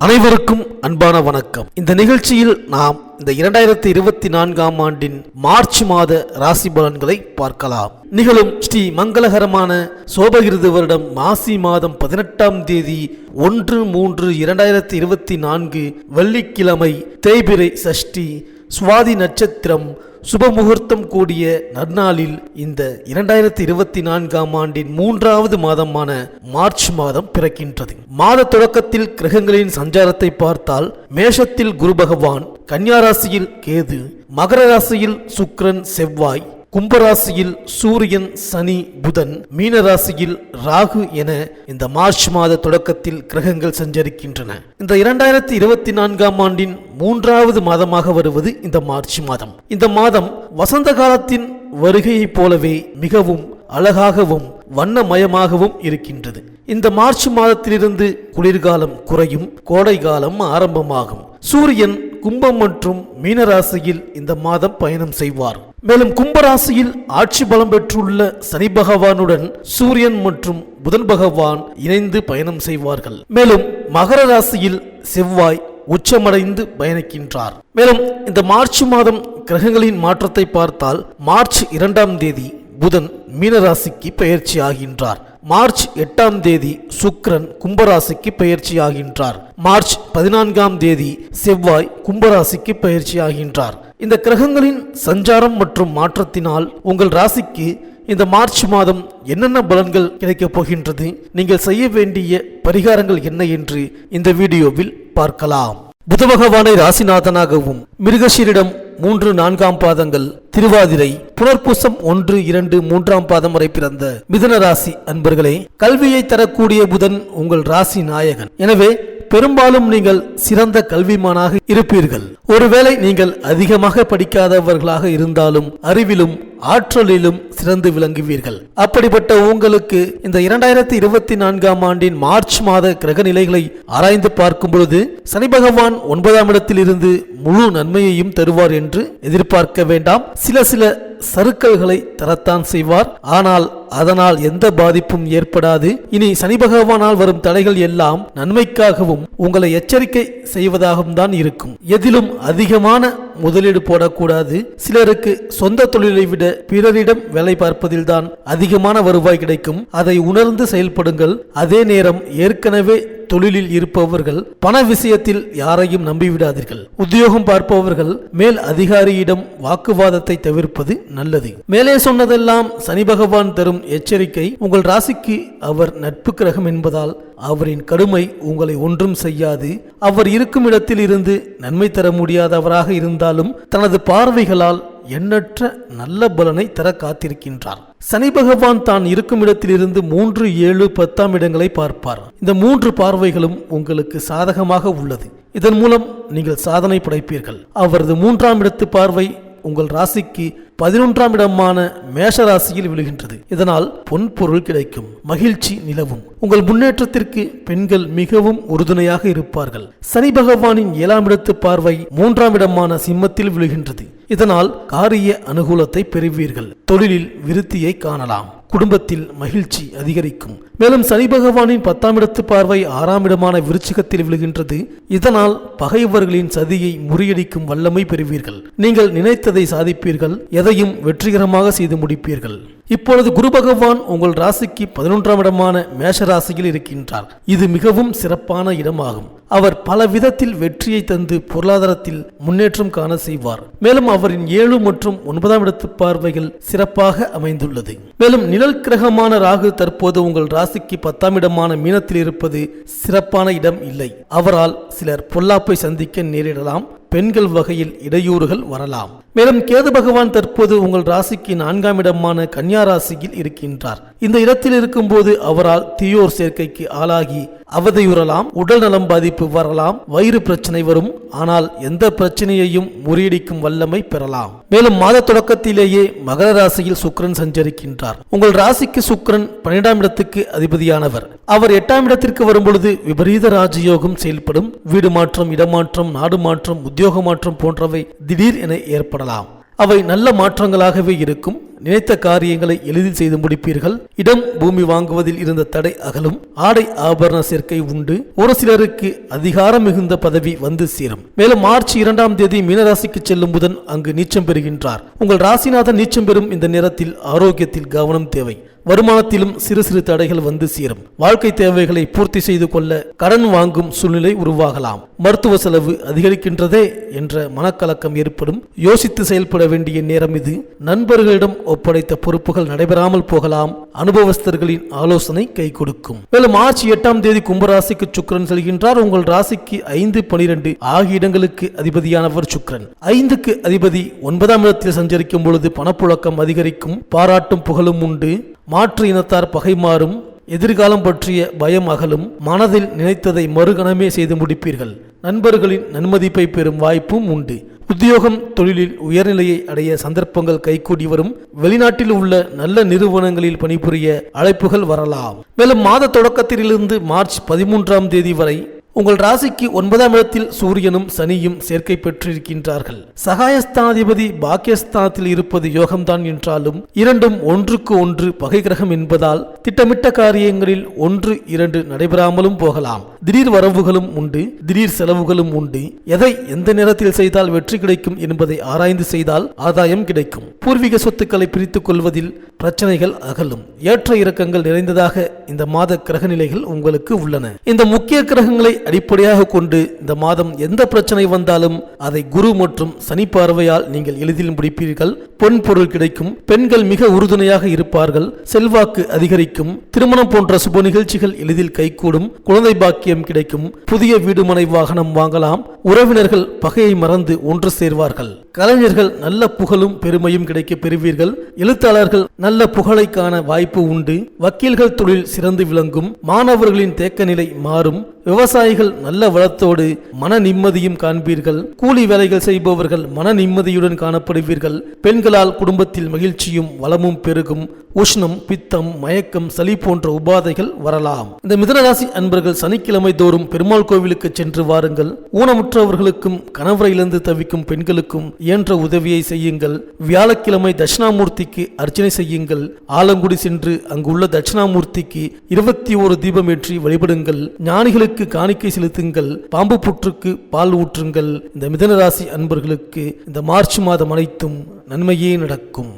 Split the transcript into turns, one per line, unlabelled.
அனைவருக்கும் அன்பான வணக்கம். இந்த நிகழ்ச்சியில் நாம் இந்த 2024ஆம் ஆண்டின் மார்ச் மாத ராசி பலன்களை பார்க்கலாம். நிகழும் ஸ்ரீ மங்களகரமான சோபகிருது வருடம் மாசி மாதம் 18ஆம் தேதி 1/3/2024 வெள்ளிக்கிழமை தேய்பிறை சஷ்டி சுவாதி நட்சத்திரம் சுபமுகூர்த்தம் கூடிய நன்னாளில் இந்த 2024ஆம் ஆண்டின் 3வது மாதமான மார்ச் மாதம் பிறக்கின்றது. மாத தொடக்கத்தில் கிரகங்களின் சஞ்சாரத்தை பார்த்தால் மேஷத்தில் குரு பகவான், கன்னியா ராசியில் கேது, மகர ராசியில் சுக்கிரன் செவ்வாய், கும்பராசியில் சூரியன் சனி புதன், மீன ராசியில் ராகு என இந்த மார்ச் மாத தொடக்கத்தில் கிரகங்கள் சஞ்சரிக்கின்றன. இந்த 2024ஆம் ஆண்டின் 3வது மாதமாக வருவது இந்த மார்ச் மாதம். இந்த மாதம் வசந்த காலத்தின் வருகையைப் போலவே மிகவும் அழகாகவும் வண்ணமயமாகவும் இருக்கின்றது. இந்த மார்ச் மாதத்திலிருந்து குளிர்காலம் குறையும், கோடை காலம் ஆரம்பமாகும். சூரியன் கும்பம் மற்றும் மீனராசியில் இந்த மாதம் பயணம் செய்வார். மேலும் கும்பராசியில் ஆட்சி பலம் பெற்றுள்ள சனி பகவானுடன் சூரியன் மற்றும் புதன் பகவான் இணைந்து பயணம் செய்வார்கள். மேலும் மகர ராசியில் செவ்வாய் உச்சமடைந்து பயணிக்கின்றார். மேலும் இந்த மார்ச் மாதம் கிரகங்களின் மாற்றத்தை பார்த்தால் மார்ச் 2ஆம் தேதி புதன் மீனராசிக்கு பெயர்ச்சி ஆகின்றார். மார்ச் 8ஆம் தேதி சுக்கிரன் கும்பராசிக்கு பெயர்ச்சி ஆகின்றார். மார்ச் 14ஆம் தேதி செவ்வாய் கும்பராசிக்கு பெயர்ச்சி ஆகின்றார். இந்த கிரகங்களின் சஞ்சாரம் மற்றும் மாற்றத்தினால் உங்கள் ராசிக்கு இந்த மார்ச் மாதம் என்னென்ன பலன்கள் கிடைக்கப் போகின்றது, நீங்கள் செய்ய வேண்டிய பரிகாரங்கள் என்ன என்று இந்த வீடியோவில் பார்க்கலாம். புத பகவானை ராசிநாதனாகவும், மிருகசீரிடம் 3, 4ஆம் பாதங்கள், திருவாதிரை, புனர்பூசம் 1, 2, 3ஆம் பாதம் வரை பிறந்த மிதுன ராசி அன்பர்களே, கல்வியை தரக்கூடிய புதன் உங்கள் ராசி நாயகன். எனவே பெரும்பாலும் நீங்கள் சிறந்த கல்விமானாக இருப்பீர்கள். ஒருவேளை நீங்கள் அதிகமாக படிக்காதவர்களாக இருந்தாலும் அறிவிலும் ஆற்றலிலும் சிறந்து விளங்குவீர்கள். அப்படிப்பட்ட உங்களுக்கு இந்த 2024ஆம் ஆண்டின் மார்ச் மாத கிரக நிலைகளை ஆராய்ந்து பார்க்கும் பொழுது சனி பகவான் 9ஆம் இடத்தில் இருந்து முழு நன்மையையும் தருவார் என்று எதிர்பார்க்க வேண்டாம். சில சறுக்கல்களை தரத்தான் செய்வார். ஆனால் அதனால் எந்த பாதிப்பும் ஏற்படாது. இனி சனி பகவானால் வரும் தடைகள் எல்லாம் நன்மைக்காகவும் உங்களை எச்சரிக்கை செய்வதாகவும் தான் இருக்கும். எதிலும் அதிகமான முதலீடு போடக்கூடாது. சிலருக்கு சொந்த தொழிலை விட பிறரிடம் வேலை பார்ப்பதில் தான் அதிகமான வருவாய் கிடைக்கும். அதை உணர்ந்து செயல்படுங்கள். அதே நேரம் ஏற்கனவே தொழிலில் இருப்பவர்கள் பண விஷயத்தில் யாரையும் நம்பிவிடாதீர்கள். உத்தியோகம் பார்ப்பவர்கள் மேல் அதிகாரியிடம் வாக்குவாதத்தை தவிர்ப்பது நல்லது. மேலே சொன்னதெல்லாம் சனி பகவான் தரும் எச்சரிக்கை. உங்கள் ராசிக்கு அவர் நட்பு கிரகம் என்பதால் அவரின் கடுமை உங்களை ஒன்றும் செய்யாது. அவர் இருக்கும் இடத்தில் இருந்து நன்மை தர முடியாதவராக இருந்தாலும் தனது பார்வைகளால் எண்ணற்ற நல்ல பலனை தர காத்திருக்கின்றார். சனி பகவான் தான் இருக்கும் இடத்திலிருந்து 3, 7, 10ஆம் இடங்களை பார்ப்பார். இந்த 3 பார்வைகளும் உங்களுக்கு சாதகமாக உள்ளது. இதன் மூலம் நீங்கள் சாதனை படைப்பீர்கள். அவரது 3ஆம் இடத்து பார்வை உங்கள் ராசிக்கு 11ஆம் இடமான மேஷ ராசியில் விழுகின்றது. இதனால் பொன்பொருள் கிடைக்கும், மகிழ்ச்சி நிலவும். உங்கள் முன்னேற்றத்திற்கு பெண்கள் மிகவும் உறுதுணையாக இருப்பார்கள். சனி பகவானின் 7ஆம் இடத்து பார்வை 3ஆம் இடமான சிம்மத்தில் விழுகின்றது. இதனால் காரிய அனுகூலத்தை பெறுவீர்கள். தொழிலில் விருத்தியை காணலாம். குடும்பத்தில் மகிழ்ச்சி அதிகரிக்கும். மேலும் சனி பகவானின் 10ஆம் இடத்து பார்வை 6ஆம் இடமான விருச்சிகத்தில் விழுகின்றது. இதனால் பகைவர்களின் சதியை முறியடிக்கும் வல்லமை பெறுவீர்கள். நீங்கள் நினைத்ததை சாதிப்பீர்கள். எதையும் வெற்றிகரமாக செய்து முடிப்பீர்கள். இப்பொழுது குரு பகவான் உங்கள் ராசிக்கு 11ஆம் இடமான மேஷ ராசியில் இருக்கின்றார். இது மிகவும் சிறப்பான இடமாகும். அவர் பல விதத்தில் வெற்றியை தந்து பொருளாதாரத்தில் முன்னேற்றம் காண செய்வார். மேலும் அவரின் 7 மற்றும் 9ஆம் இடத்து பார்வைகள் சிறப்பாக அமைந்துள்ளது. மேலும் நிழல் கிரகமான ராகு தற்போது உங்கள் ராசிக்கு 10ஆம் இடமான மீனத்தில் இருப்பது சிறப்பான இடம் இல்லை. அவரால் சிலர் பொல்லாப்பை சந்திக்க நேரிடலாம். பெண்கள் வகையில் இடையூறுகள் வரலாம். மேலும் கேது பகவான் தற்போது உங்கள் ராசிக்கு 4ஆம் இடமான கன்னியா ராசியில் இருக்கின்றார். இந்த இடத்தில் இருக்கும் போது அவரால் தீயோர் சேர்க்கைக்கு ஆளாகி அவதியுறலாம். உடல் நலம் பாதிப்பு வரலாம். வயிறு பிரச்சனை வரும். ஆனால் எந்த பிரச்சனையையும் முறியடிக்கும் வல்லமை பெறலாம். மேலும் மாத தொடக்கத்திலேயே மகர ராசியில் சுக்கிரன் சஞ்சரிக்கின்றார். உங்கள் ராசிக்கு சுக்கிரன் 12ஆம் இடத்துக்கு அதிபதியானவர். அவர் 8ஆம் இடத்திற்கு வரும்பொழுது விபரீத ராஜயோகம் செயல்படும். வீடு மாற்றம், இடமாற்றம், நாடு மாற்றம், உத்தியோக மாற்றம் போன்றவை திடீர் என ஏற்படலாம். அவை நல்ல மாற்றங்களாகவே இருக்கும். நினைத்த காரியங்களை எளிதில் செய்து முடிப்பீர்கள். இடம் பூமி வாங்குவதில் இருந்த தடை அகலும். ஆடை ஆபரண சேர்க்கை உண்டு. ஒரு சிலருக்கு அதிகாரம் மிகுந்த பதவி வந்து சேரும். மேலும் மார்ச் 2ஆம் தேதி மீனராசிக்கு செல்லும் புதன் அங்கு நீச்சம் பெறுகின்றார். உங்கள் ராசிநாதன் நீச்சம் பெறும் இந்த நேரத்தில் ஆரோக்கியத்தில் கவனம் தேவை. வருமானத்திலும் சிறு சிறு தடைகள் வந்து சேரும். வாழ்க்கை தேவைகளை பூர்த்தி செய்து கொள்ள கடன் வாங்கும் சூழ்நிலை உருவாகலாம். மருத்துவ செலவு அதிகரிக்கின்றதே என்ற மனக்கலக்கம் ஏற்படும். யோசித்து செயல்பட வேண்டிய நேரம் இது. நண்பர்களிடம் ஒப்படைத்த பொறுப்புகள் நடைபெறாமல் போகலாம். அனுபவஸ்தர்களின் ஆலோசனை கை கொடுக்கும். மேலும் மார்ச் 8ஆம் தேதி கும்பராசிக்கு சுக்கிரன் செல்கின்றார். உங்கள் ராசிக்கு 5, 12 ஆகிய இடங்களுக்கு அதிபதியானவர் சுக்கிரன். 5க்கு அதிபதி 9ஆம் இடத்தில் சஞ்சரிக்கும் பொழுது பணப்புழக்கம் அதிகரிக்கும். பாராட்டும் புகழும் உண்டு. மாற்று இனத்தார் பகை மாறும். எதிர்காலம் பற்றிய பயம் அகலும். மனதில் நினைத்ததை மறுகணமே செய்து முடிப்பீர்கள். நண்பர்களின் நன்மதிப்பை பெறும் வாய்ப்பும் உண்டு. உத்தியோகம் தொழிலில் உயர்நிலையை அடைய சந்தர்ப்பங்கள் கைகூடி வரும். வெளிநாட்டில் உள்ள நல்ல நிறுவனங்களில் பணிபுரிய அழைப்புகள் வரலாம். மேலும் மாத தொடக்கத்திலிருந்து மார்ச் 13ஆம் தேதி வரை உங்கள் ராசிக்கு 9ஆம் இடத்தில் சூரியனும் சனியும் சேர்க்கை பெற்றிருக்கின்றார்கள். சகாயஸ்தானாதிபதி பாக்கியஸ்தானத்தில் இருப்பது யோகம்தான் என்றாலும் இரண்டும் ஒன்றுக்கு ஒன்று பகை கிரகம் என்பதால் திட்டமிட்ட காரியங்களில் 1, 2 நடைபெறாமலும் போகலாம். திடீர் வரவுகளும் உண்டு. திடீர் செலவுகளும் உண்டு. எதை எந்த நேரத்தில் செய்தால் வெற்றி கிடைக்கும் என்பதை ஆராய்ந்து செய்தால் ஆதாயம் கிடைக்கும். பூர்வீக சொத்துக்களை பிரித்துக் கொள்வதில் பிரச்சனைகள் அகலும். ஏற்ற இறக்கங்கள் நிறைந்ததாக இந்த மாத கிரக நிலைகள் உங்களுக்கு உள்ளன. இந்த முக்கிய கிரகங்களை அடிப்படையாக கொண்டு இந்த மாதம் எந்த பிரச்சனை வந்தாலும் அதை குரு மற்றும் சனி பார்வையால் நீங்கள் எளிதில் முடிப்பீர்கள். பொன் பொருள் கிடைக்கும். பெண்கள் மிக உறுதுணையாக இருப்பார்கள். செல்வாக்கு அதிகரிக்கும். திருமணம் போன்ற சுப நிகழ்ச்சிகள் எளிதில் கைகூடும். குழந்தை பாக்கியம் கிடைக்கும். புதிய வீடு மனை வாகனம் வாங்கலாம். உறவினர்கள் பகையை மறந்து ஒன்று சேர்வார்கள். கலைஞர்கள் நல்ல புகழும் பெருமையும் கிடைக்க பெறுவீர்கள். எழுத்தாளர்கள் நல்ல புகழை காண வாய்ப்பு உண்டு. வக்கீல்கள் தொழில் சிறந்து விளங்கும். மாணவர்களின் தேக்க நிலை மாறும். விவசாயிகள் நல்ல வளத்தோடு மன நிம்மதியும் காண்பீர்கள். கூலி வேலைகள் செய்பவர்கள் மன நிம்மதியுடன் காணப்படுவீர்கள். பெண்களால் குடும்பத்தில் மகிழ்ச்சியும் வளமும் பெருகும். உஷ்ணம், பித்தம், மயக்கம், சளி போன்ற உபாதைகள் வரலாம். இந்த மிதுனராசி அன்பர்கள் சனிக்கிழமை தோறும் பெருமாள் கோவிலுக்கு சென்று வாருங்கள். ஊனமுற்றவர்களுக்கும் கணவரை இழந்து தவிக்கும் பெண்களுக்கும் இயன்ற உதவியை செய்யுங்கள். வியாழக்கிழமை தட்சிணாமூர்த்திக்கு அர்ச்சனை செய்யுங்கள். ஆலங்குடி சென்று அங்குள்ள தட்சிணாமூர்த்திக்கு 21 தீபம் ஏற்றி வழிபடுங்கள். ஞானிகளுக்கு காணிக்கை செலுத்துங்கள். பாம்பு புற்றுக்கு பால் ஊற்றுங்கள். இந்த மிதுனராசி அன்பர்களுக்கு இந்த மார்ச் மாதம் அனைத்தும் நன்மையே நடக்கும்.